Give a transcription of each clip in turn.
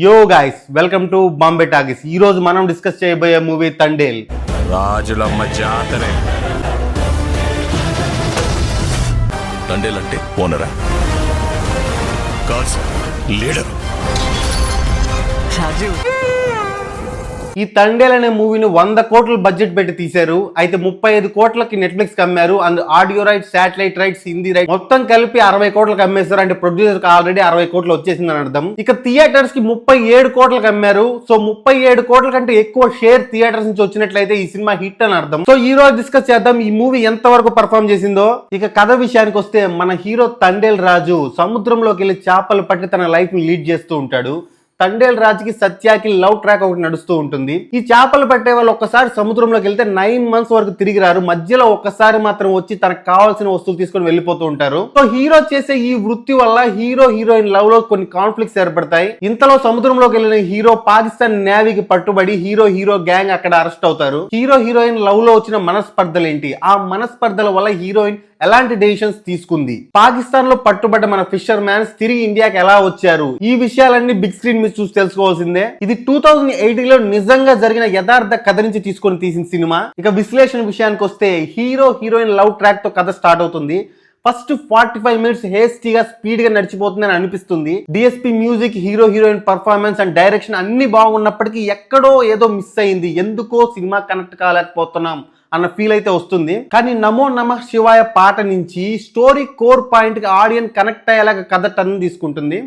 యో guys welcome to Bombay talkies. ఈ రోజు మనం డిస్కస్ చేయబోయే మూవీ తండేల్. రాజులమ్మ జాతరే. తండేల్ అంటే ఓనరా కాదు, లీడర్. రాజు ఈ తండేల్ అనే మూవీని 100 కోట్ల బడ్జెట్ పెట్టి తీశారు. అయితే 35 కోట్లకి నెట్ఫ్లిక్స్ అమ్మారు. And audio rights, satellite rights, Hindi rights మొత్తం కలిపి 60 కోట్లకి అమ్మేశారు. అంటే ప్రొడ్యూసర్ కి ఆల్రెడీ 60 కోట్లు వచ్చేసిందని అర్థం. ఇక థియేటర్స్ కి 37 కోట్లకి అమ్మారు. సో 37 కోట్ల కంటే ఎక్కువ షేర్ థియేటర్స్ నుంచి వచ్చినట్లయితే ఈ సినిమా హిట్ అని అర్థం. సో ఈ రోజు డిస్కస్ చేద్దాం ఈ మూవీ ఎంత వరకు పర్ఫామ్ చేసిందో. ఇక కథ విషయానికి వస్తే మన హీరో తండేల్ రాజు సముద్రంలోకి వెళ్ళి చేపలు పట్టి తన లైఫ్ ని లీడ్ చేస్తూ ఉంటాడు. తండేల్ రాజుకి సత్యాకి లవ్ ట్రాక్ ఒకటి నడుస్తూ ఉంటుంది. ఈ చేపలు పట్టే వాళ్ళు ఒక్కసారి సముద్రంలోకి వెళ్తే 9 మంత్స్ వరకు తిరిగి రారు. మధ్యలో ఒక్కసారి మాత్రం వచ్చి తనకు కావాల్సిన వస్తువులు తీసుకొని వెళ్ళిపోతూ ఉంటారు. సో హీరో చేసే ఈ వృత్తి వల్ల హీరో హీరోయిన్ లవ్ లో కొన్ని కాన్ఫ్లిక్ట్స్ ఏర్పడతాయి. ఇంతలో సముద్రంలోకి వెళ్ళిన హీరో పాకిస్తాన్ నేవీకి పట్టుబడి హీరో గ్యాంగ్ అక్కడ అరెస్ట్ అవుతారు. హీరో హీరోయిన్ లవ్ లో వచ్చిన మనస్పర్ధలు ఏంటి, ఆ మనస్పర్ధల వల్ల హీరోయిన్ ఎలాంటి డెసిషన్స్ తీసుకుంది, పాకిస్తాన్ లో పట్టుబడ్డ మన ఫిషర్ మ్యాన్స్ తిరిగి ఇండియాకి ఎలా వచ్చారు, ఈ విషయాలన్నీ బిగ్ స్క్రీన్ మీద చూసి తెలుసుకోవాల్సిందే. ఇది 2018 లో నిజంగా జరిగిన యథార్థ కథ నుంచి తీసుకొని తీసిన సినిమా. ఇక విశ్లేషణ విషయానికి వస్తే హీరో హీరోయిన్ లవ్ ట్రాక్ తో కథ స్టార్ట్ అవుతుంది. ఫస్ట్ 45 మినిట్స్ హేస్టీగా స్పీడ్ గా నడిచిపోతుందని అనిపిస్తుంది. DSP music, hero heroine performance and direction అన్ని బాగున్నప్పటికీ ఎక్కడో ఏదో మిస్ అయింది, ఎందుకో సినిమా కనెక్ట్ కాలేకపోతున్నాం అన్న ఫీల్ అయితే వస్తుంది. కానీ నమో నమః శివాయ పాట నుంచి స్టోరీ కోర్ పాయింట్ కి ఆడియన్స్ కనెక్ట్ అయ్యేలాగా కథ టర్న్ తీసుకుంటుంది.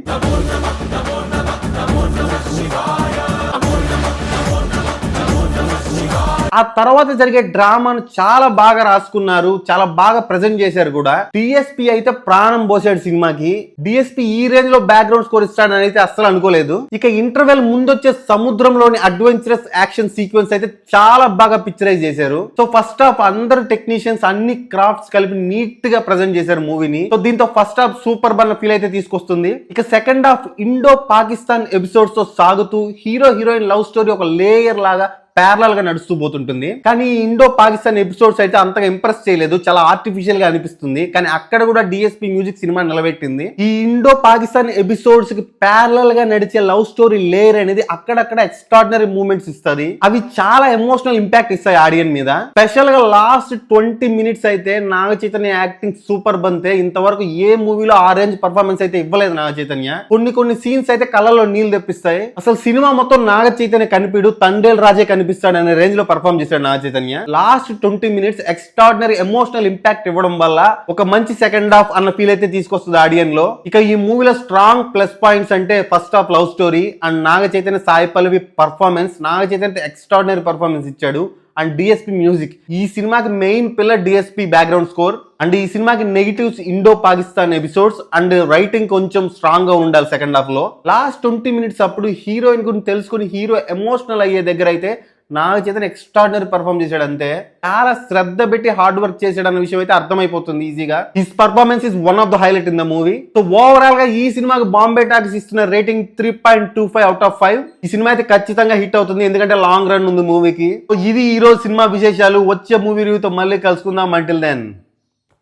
ఆ తర్వాత జరిగే డ్రామాను చాలా బాగా రాసుకున్నారు, చాలా బాగా ప్రెజెంట్ చేశారు కూడా. డిఎస్పీ అయితే ప్రాణం పోసాడు సినిమాకి. డిఎస్పీ ఈ రేంజ్ లో బ్యాక్గ్రౌండ్ స్కోర్ ఇస్తాడని అయితే అస్సలు అనుకోలేదు. ఇక ఇంటర్వెల్ ముందొచ్చే సముద్రంలోని అడ్వెంచరస్ యాక్షన్ సీక్వెన్స్ అయితే చాలా బాగా పిక్చరైజ్ చేశారు. సో ఫస్ట్ హాఫ్ అందరు టెక్నీషియన్స్ అన్ని క్రాఫ్ట్స్ కలిపి నీట్ గా ప్రెజెంట్ చేశారు మూవీని. సో దీంతో ఫస్ట్ హాఫ్ సూపర్ బన్న ఫీల్ అయితే తీసుకొస్తుంది. ఇక second half Indo Pakistan episodes తో సాగుతూ హీరో హీరోయిన్ లవ్ స్టోరీ ఒక లేయర్ లాగా ప్యారలల్ గా నడుస్తూ పోతుంటుంది. కానీ ఇండో పాకిస్తాన్ ఎపిసోడ్స్ అయితే అంతగా ఇంప్రెస్ చేయలేదు, చాలా ఆర్టిఫిషియల్ గా అనిపిస్తుంది. కానీ అక్కడ కూడా డిఎస్పీ మ్యూజిక్ సినిమా నిలబెట్టింది. ఈ ఇండో పాకిస్తాన్ ఎపిసోడ్స్ కి ప్యారలల్ గా నడిచే లవ్ స్టోరీ లేయర్ అనేది అక్కడక్కడ ఎక్స్ట్రాడినరీ మూమెంట్స్ ఇస్తుంది. అవి చాలా ఎమోషనల్ ఇంపాక్ట్ ఇస్తాయి ఆడియన్స్ మీద. స్పెషల్ గా లాస్ట్ 20 మినిట్స్ అయితే నాగ చైతన్య యాక్టింగ్ సూపర్ బంతే. ఇంతవరకు ఏ మూవీలో ఆ రేంజ్ పర్ఫార్మెన్స్ అయితే ఇవ్వలేదు నాగ చైతన్య. కొన్ని సీన్స్ అయితే కళ్ళలో నీళ్లు తెప్పిస్తాయి. అసలు సినిమా మొత్తం నాగ చైతన్య కనిపిడు, తండేల్ రాజే కనిపిస్తాడు అనే రేంజ్ లో పర్ఫార్మ్ చేశాడు Naga Chaitanya. Last 20 minutes extraordinary emotional impact ఇవ్వడం వల్ల ఒక మంచి సెకండ్ హాఫ్ అన్న ఫీల్ అయితే తీసుకొస్తుంది ఆడియన్స్ లో. ఇక ఈ మూవీలో స్ట్రాంగ్ ప్లస్ పాయింట్స్ అంటే first half love story and Naga Chaitanya, Sai Pallavi performance. Naga Chaitanya extraordinary performance ఇచ్చాడు. And DSP music. ఈ సినిమాకి main pillar DSP background score. And ఈ సినిమాకి negatives Indo Pakistan episodes and writing కొంచెం స్ట్రాంగ్ గా ఉండాలి సెకండ్ హాఫ్ లో. లాస్ట్ 20 మినిట్స్ అప్పుడు హీరోయిన్ గురించి తెలుసుకుని హీరో ఎమోషనల్ అయ్యే దగ్గర అయితే నాగ చైతన్య ఎక్స్ట్రాడినరీ పర్ఫార్మ్ చేశాడు. అంతే, చాలా శ్రద్ధ పెట్టి హార్డ్ వర్క్ చేశాడు అన్న విషయం అయితే అర్థమైపోతుంది ఈజీగా. His performance is one of the highlight in the movie. So overall గా ఈ సినిమాకి బాంబే టాకీస్ ఇస్తున్న రేటింగ్ 3.25 అవుట్ ఆఫ్ 5. ఈ సినిమా అయితే ఖచ్చితంగా హిట్ అవుతుంది, ఎందుకంటే లాంగ్ రన్ ఉంది మూవీకి. సో ఇది ఈ రోజు సినిమా విశేషాలు. వచ్చే మూవీ రివ్యూతో మళ్ళీ కలుసుకుందాం. Until then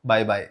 bye by.